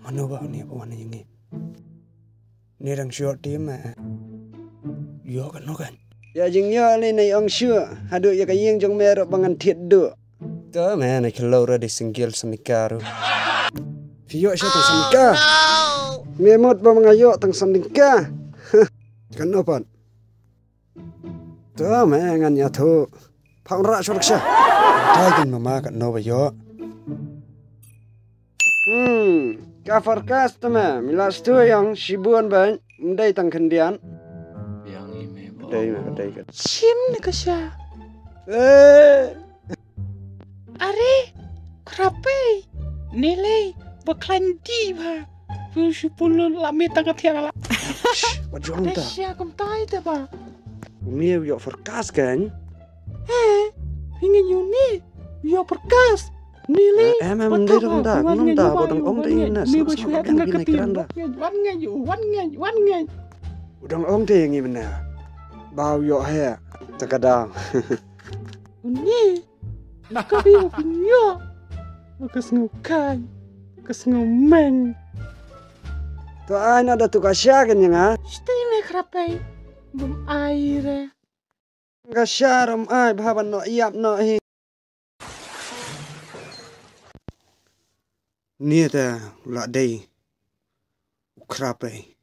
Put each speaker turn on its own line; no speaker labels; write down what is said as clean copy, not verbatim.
Mana bah ni apa warna yang ni? Ni rang short dia mah. Yo kan no kan. Ya jingnya ni nai ang syua. Hadu ya kayeng jong merok bangan tiet do. Ta mah nai kalau ra di singgil semikaru. Vio syah tang semika. Memot ba mangayo tang semika. Kan no pan. Ta mah ngan ya thu. Phang ra syok syah. Tai kan mama kan no ba yo. Ka forecast ma milas tu yang sibuan ban mendai tang kendian.
Yang ini
Dai kan.
Sim ni kasya. Are, krape. Nilai baklandi ba. Pusipul lami tangkat tiara.
What you want ta?
Kasya kum tai ta ba.
Ni yo forecast kan.
Ingin uni. Yo perkas. Nilai.
Mendai dong da. Kunong da bodong ong dai na.
Ni basya tangkat ketiranda. Wan ngai.
Udang ong dai ngi mana. Bau yo he. Takadang.
Uni. Nakabi punya. Bakas ngukai. Bakas ngomeng.
Tu ai na da tu kasya kan yang ah.
Stay me krape. Bum aire.
Kasya ram ai bhaban no iap no hi. Ni ta la dai. Krape.